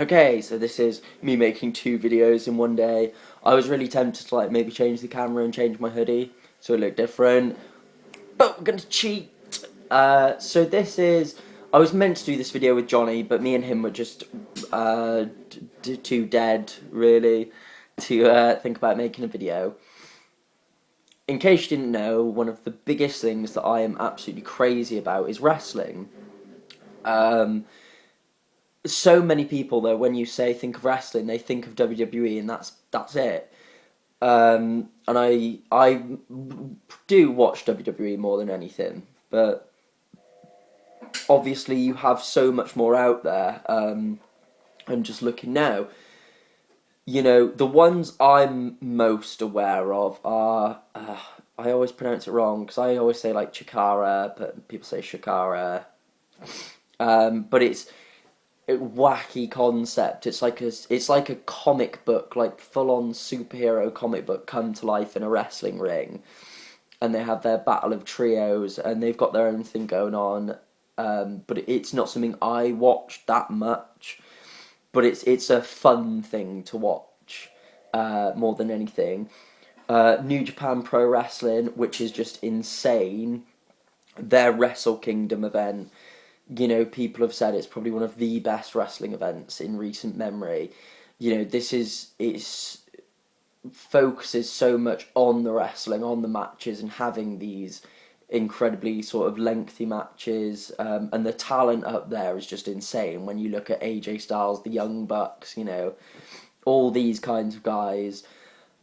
Okay, so this is me making two videos in one day. I was really tempted to like maybe change the camera and change my hoodie so it looked different, but we're gonna cheat. So this is, I was meant to do this video with Johnny, but me and him were just too dead really to think about making a video. In case you didn't know, one of the biggest things that I am absolutely crazy about is wrestling. So many people though, when you say think of wrestling, they think of WWE, and that's it. And I do watch WWE more than anything, but obviously you have so much more out there. And just looking now, the ones I'm most aware of are I always pronounce it wrong because I always say like Chikara, but people say Shikara. But it's a wacky concept. It's like a comic book, like full on superhero comic book come to life in a wrestling ring, and they have their battle of trios, and they've got their own thing going on. But it's not something I watch that much. But it's a fun thing to watch more than anything. New Japan Pro Wrestling, which is just insane. Their Wrestle Kingdom event, people have said it's probably one of the best wrestling events in recent memory. It focuses so much on the wrestling, on the matches, and having these incredibly sort of lengthy matches, and the talent up there is just insane. When you look at AJ Styles, the Young Bucks, all these kinds of guys.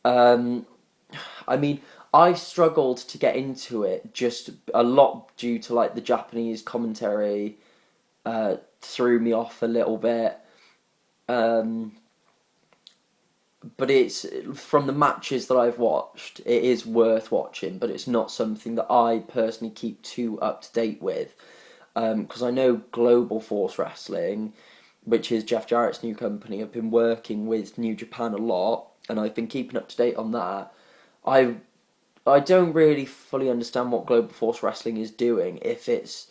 I mean, I struggled to get into it just a lot due to like the Japanese commentary threw me off a little bit. But it's from the matches that I've watched, it is worth watching, but it's not something that I personally keep too up to date with. Because I know Global Force Wrestling, which is Jeff Jarrett's new company, have been working with New Japan a lot, and I've been keeping up to date on that. I don't really fully understand what Global Force Wrestling is doing. If this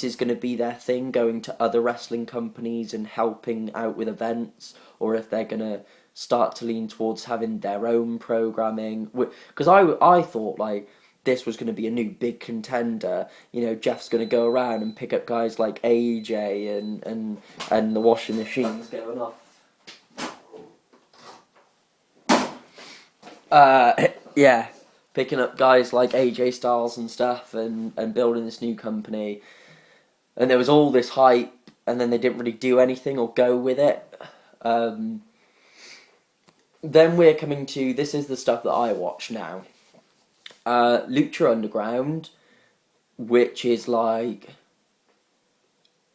is going to be their thing, going to other wrestling companies and helping out with events, or if they're going to start to lean towards having their own programming. Because I thought like this was going to be a new big contender. Jeff's going to go around and pick up guys like AJ and the washing machines going off. Yeah, picking up guys like AJ Styles and stuff, and building this new company. And there was all this hype, and then they didn't really do anything or go with it. Then we're coming to, this is the stuff that I watch now. Lucha Underground, which is like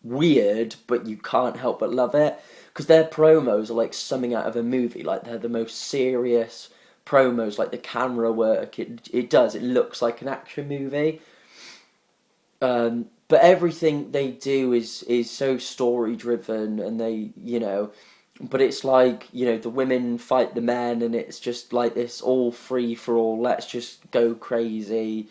weird, but you can't help but love it. Because their promos are like something out of a movie. Like they're the most serious promos, like the camera work. It looks like an action movie. But everything they do is so story driven, and but it's like, the women fight the men, and it's just like this all free for all, let's just go crazy.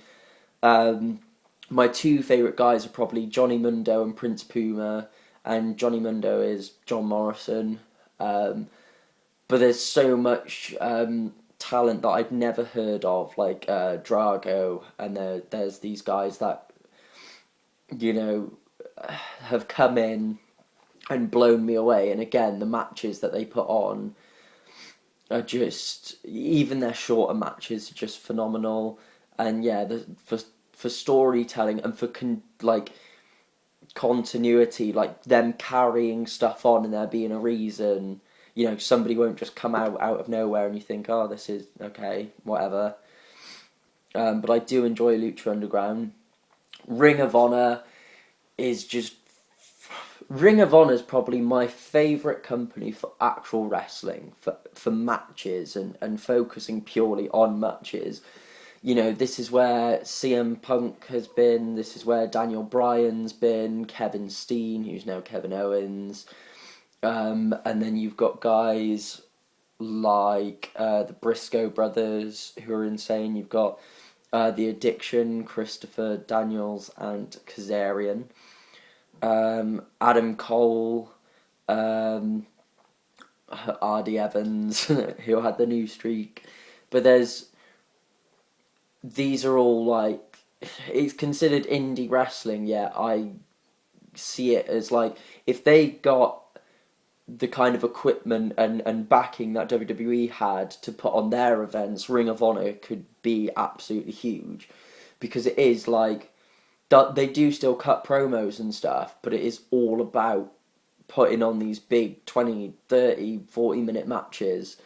My two favourite guys are probably Johnny Mundo and Prince Puma, and Johnny Mundo is John Morrison. But there's so much talent that I'd never heard of, like Drago, and there's these guys that, have come in and blown me away. And again, the matches that they put on are just, even their shorter matches are just phenomenal. And yeah, for storytelling and for continuity, like them carrying stuff on and there being a reason. Somebody won't just come out of nowhere and you think, oh, this is okay, whatever. But I do enjoy Lucha Underground. Ring of Honor is just... Ring of Honor is probably my favourite company for actual wrestling, for matches and focusing purely on matches. This is where CM Punk has been, this is where Daniel Bryan's been, Kevin Steen, who's now Kevin Owens. And then you've got guys like the Briscoe brothers, who are insane. You've got The Addiction, Christopher Daniels and Kazarian. Adam Cole, RD Evans, who had the new streak. But these are all like, it's considered indie wrestling, yeah. I see it as like, if they got the kind of equipment and backing that WWE had to put on their events, Ring of Honor could be absolutely huge. Because it is like, they do still cut promos and stuff, but it is all about putting on these big 20, 30, 40 minute matches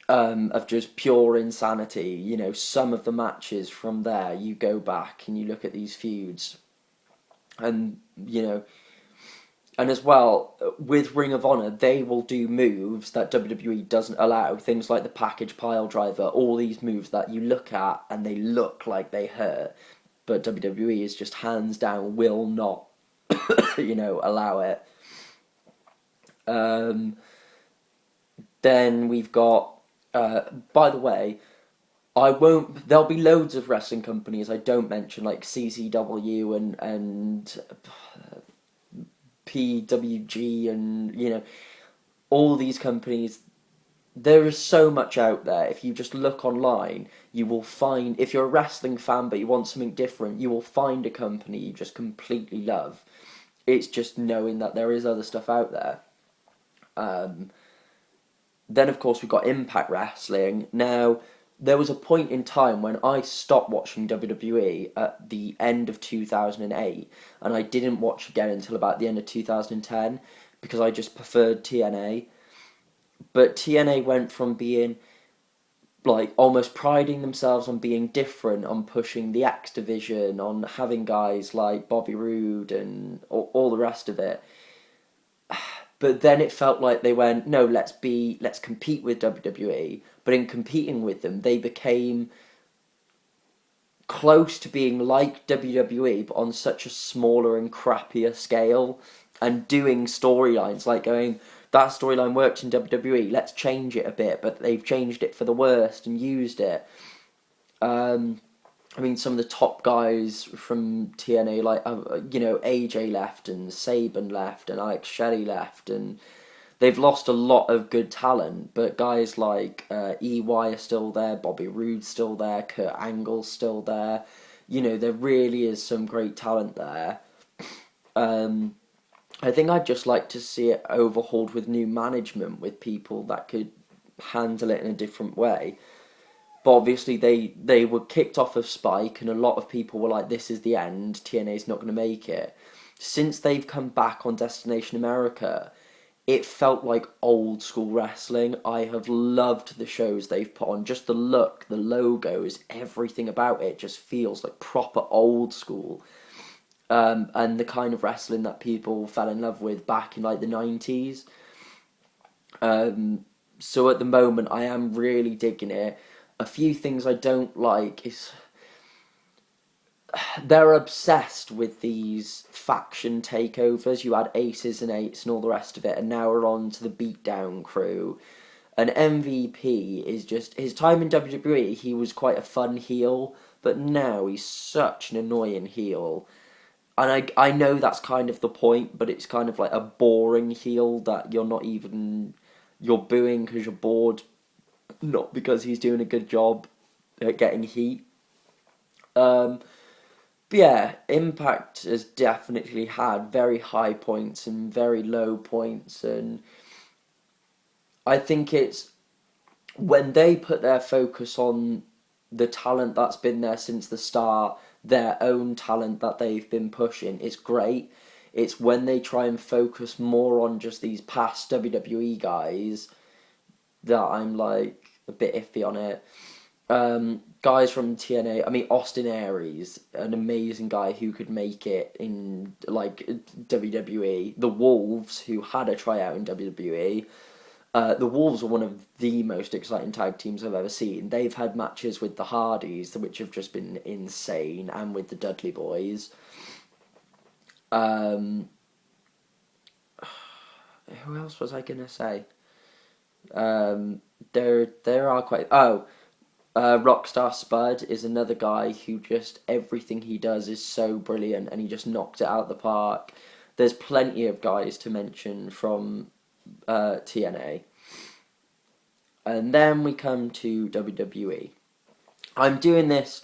of just pure insanity. You know, some of the matches from there, you go back and you look at these feuds, and, you know, and as well, with Ring of Honor, they will do moves that WWE doesn't allow. Things like the package pile driver, all these moves that you look at and they look like they hurt, but WWE is just hands down will not, allow it. Then we've got, by the way, I won't. There'll be loads of wrestling companies I don't mention, like CCW and PWG, and all these companies. There is so much out there. If you just look online, you will find. If you're a wrestling fan but you want something different, you will find a company you just completely love. It's just knowing that there is other stuff out there. Then, of course, we've got Impact Wrestling. Now, there was a point in time when I stopped watching WWE at the end of 2008, and I didn't watch again until about the end of 2010, because I just preferred TNA. But TNA went from being, like, almost priding themselves on being different, on pushing the X Division, on having guys like Bobby Roode and all the rest of it. But then it felt like they went, no, let's compete with WWE. But in competing with them, they became close to being like WWE, but on such a smaller and crappier scale, and doing storylines like going, that storyline worked in WWE, let's change it a bit, but they've changed it for the worst and used it. I mean, some of the top guys from TNA, like, AJ left, and Saban left, and Alex Shelley left, and they've lost a lot of good talent, but guys like EY are still there, Bobby Roode's still there, Kurt Angle's still there. There really is some great talent there. I think I'd just like to see it overhauled with new management, with people that could handle it in a different way. But obviously they were kicked off of Spike, and a lot of people were like, this is the end, TNA's not going to make it. Since they've come back on Destination America, it felt like old school wrestling. I have loved the shows they've put on. Just the look, the logos, everything about it just feels like proper old school. And the kind of wrestling that people fell in love with back in like the 90s. So at the moment I am really digging it. A few things I don't like is they're obsessed with these faction takeovers. You had Aces and Eights and all the rest of it, and now we're on to the Beatdown crew. And MVP is just, his time in WWE, he was quite a fun heel, but now he's such an annoying heel. And I know that's kind of the point, but it's kind of like a boring heel that you're booing because you're bored, not because he's doing a good job at getting heat. But yeah, Impact has definitely had very high points and very low points, and I think it's when they put their focus on the talent that's been there since the start, their own talent that they've been pushing, it's great. It's when they try and focus more on just these past WWE guys that I'm like a bit iffy on it. Guys from TNA, I mean, Austin Aries, an amazing guy who could make it in like WWE. The Wolves, who had a tryout in WWE. The Wolves are one of the most exciting tag teams I've ever seen. They've had matches with the Hardys, which have just been insane, and with the Dudley Boys. Who else was I gonna say? There are quite. Rockstar Spud is another guy who just, everything he does is so brilliant, and he just knocked it out of the park. There's plenty of guys to mention from TNA. And then we come to WWE. I'm doing this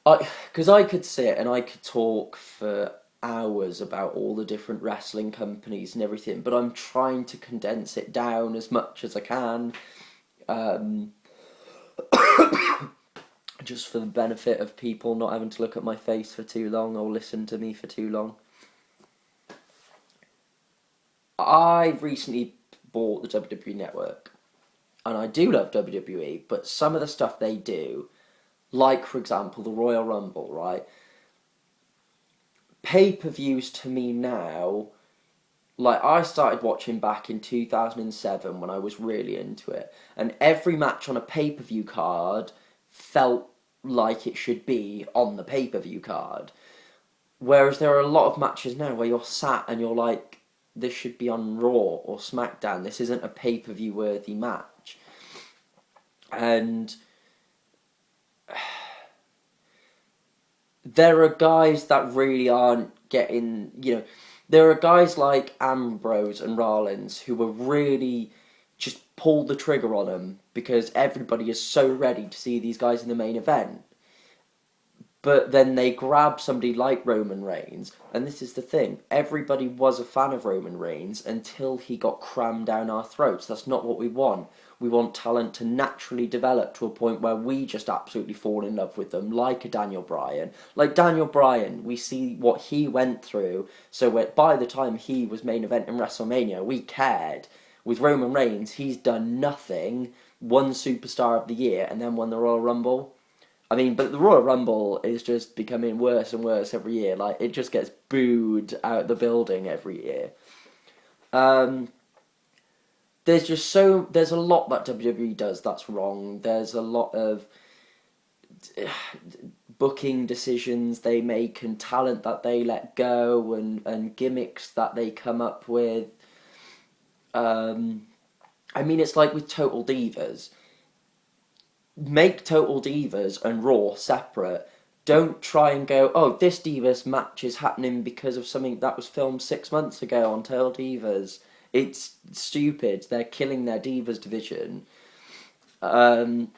because I could sit and I could talk for hours about all the different wrestling companies and everything, but I'm trying to condense it down as much as I can, um, just for the benefit of people not having to look at my face for too long or listen to me for too long. I recently bought the WWE Network, and I do love WWE, but some of the stuff they do, like, for example, the Royal Rumble, right? Pay-per-views to me now, like, I started watching back in 2007 when I was really into it, and every match on a pay-per-view card felt like it should be on the pay-per-view card. Whereas there are a lot of matches now where you're sat and you're like, this should be on Raw or SmackDown. This isn't a pay-per-view worthy match. And there are guys that really aren't getting, there are guys like Ambrose and Rollins who were really just pulled the trigger on them because everybody is so ready to see these guys in the main event. But then they grab somebody like Roman Reigns, and this is the thing, everybody was a fan of Roman Reigns until he got crammed down our throats. That's not what we want. We want talent to naturally develop to a point where we just absolutely fall in love with them, like a Daniel Bryan. Like Daniel Bryan, we see what he went through, so by the time he was main event in WrestleMania, we cared. With Roman Reigns, he's done nothing, won Superstar of the Year, and then won the Royal Rumble. I mean, but the Royal Rumble is just becoming worse and worse every year. Like, it just gets booed out the building every year. There's a lot that WWE does that's wrong. There's a lot of booking decisions they make and talent that they let go and gimmicks that they come up with. I mean, it's like with Total Divas. Make Total Divas and Raw separate. Don't try and go, oh, this Divas match is happening because of something that was filmed 6 months ago on Total Divas. It's stupid. They're killing their Divas division. And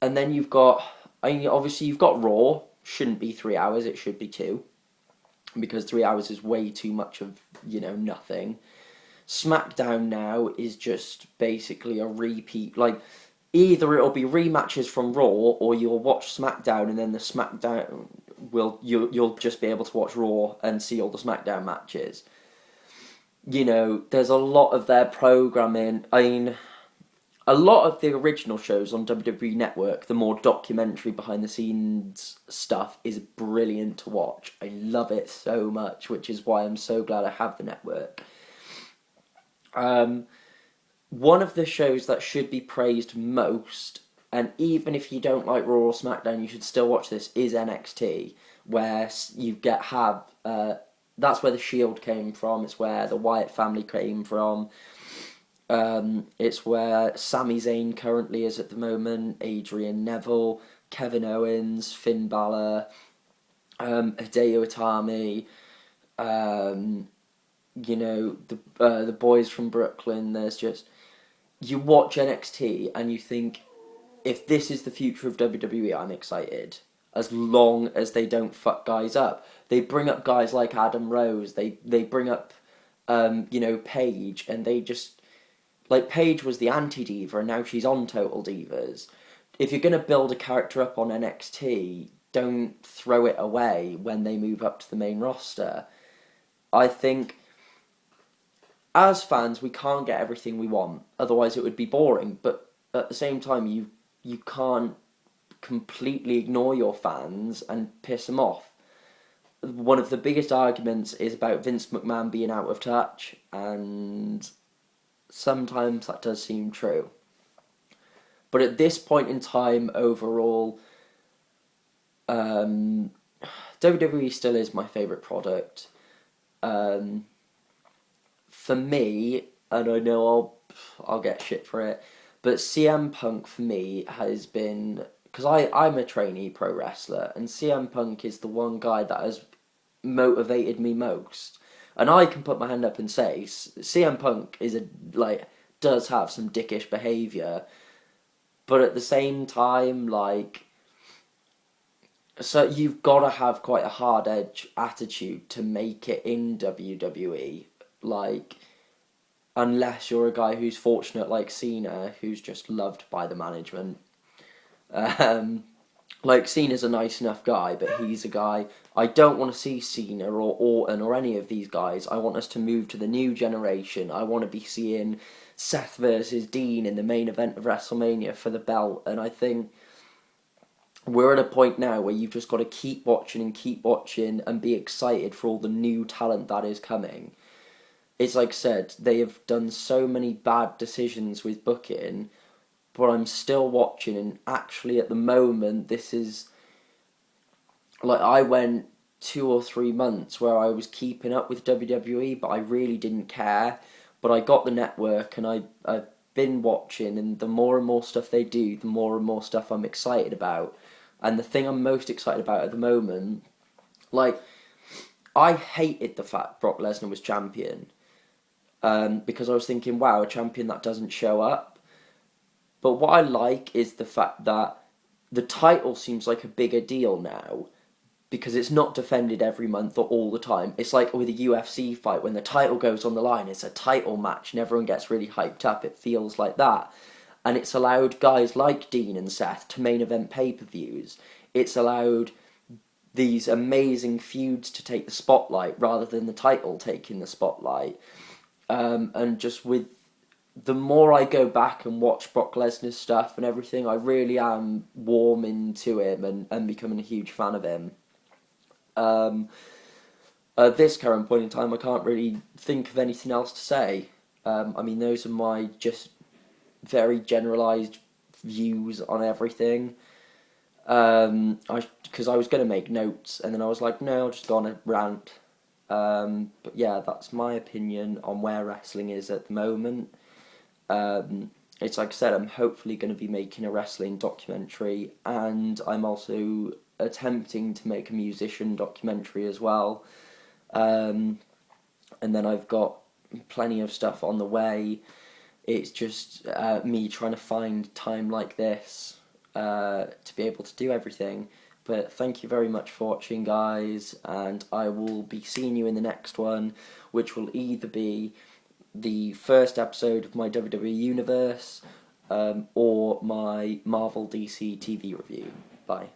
then you've got, obviously you've got Raw. Shouldn't be 3 hours, it should be 2. Because 3 hours is way too much of, nothing. SmackDown now is just basically a repeat, like, either it'll be rematches from Raw, or you'll watch SmackDown, and then the SmackDown you'll just be able to watch Raw and see all the SmackDown matches. There's a lot of their programming. I mean, a lot of the original shows on WWE Network, the more documentary behind the scenes stuff, is brilliant to watch. I love it so much, which is why I'm so glad I have the network. One of the shows that should be praised most, and even if you don't like Raw or SmackDown, you should still watch this, is NXT, where you that's where the Shield came from, it's where the Wyatt family came from, it's where Sami Zayn currently is at the moment, Adrian Neville, Kevin Owens, Finn Balor, Hideo Itami, the boys from Brooklyn. There's just, you watch NXT and you think, if this is the future of WWE, I'm excited. As long as they don't fuck guys up. They bring up guys like Adam Rose. They bring up, Paige, and they just, like, Paige was the anti-diva, and now she's on Total Divas. If you're going to build a character up on NXT, don't throw it away when they move up to the main roster. I think, as fans, we can't get everything we want, otherwise it would be boring, but at the same time, you can't completely ignore your fans and piss them off. One of the biggest arguments is about Vince McMahon being out of touch, and sometimes that does seem true. But at this point in time, overall, WWE still is my favourite product. For me, and I know I'll get shit for it, but CM Punk for me has been, because I'm a trainee pro wrestler, and CM Punk is the one guy that has motivated me most. And I can put my hand up and say CM Punk is a does have some dickish behaviour, but at the same time, like, so you've got to have quite a hard edge attitude to make it in WWE, like, unless you're a guy who's fortunate like Cena, who's just loved by the management. Um, like, Cena's a nice enough guy, but he's a guy, I don't want to see Cena or Orton or any of these guys. I want us to move to the new generation. I want to be seeing Seth versus Dean in the main event of WrestleMania for the belt. And I think we're at a point now where you've just got to keep watching and be excited for all the new talent that is coming. It's like I said, they have done so many bad decisions with booking, but I'm still watching, and actually at the moment, this is, like, I went 2 or 3 months where I was keeping up with WWE, but I really didn't care, but I got the network, and I've been watching, and the more and more stuff they do, the more and more stuff I'm excited about, and the thing I'm most excited about at the moment, like, I hated the fact Brock Lesnar was champion, because I was thinking, wow, a champion that doesn't show up. But what I like is the fact that the title seems like a bigger deal now, because it's not defended every month or all the time. It's like with a UFC fight, when the title goes on the line, it's a title match and everyone gets really hyped up. It feels like that. And it's allowed guys like Dean and Seth to main event pay-per-views. It's allowed these amazing feuds to take the spotlight rather than the title taking the spotlight. And just with the more I go back and watch Brock Lesnar's stuff and everything, I really am warming to him and becoming a huge fan of him. At this current point in time, I can't really think of anything else to say. I mean, those are my just very generalised views on everything. Because I was going to make notes, and then I was like, no, I'll just go on a rant. But yeah, that's my opinion on where wrestling is at the moment. It's like I said, I'm hopefully going to be making a wrestling documentary, and I'm also attempting to make a musician documentary as well. And then I've got plenty of stuff on the way. It's just me trying to find time like this to be able to do everything. But thank you very much for watching, guys, and I will be seeing you in the next one, which will either be the first episode of my WWE Universe or my Marvel DC TV review. Bye.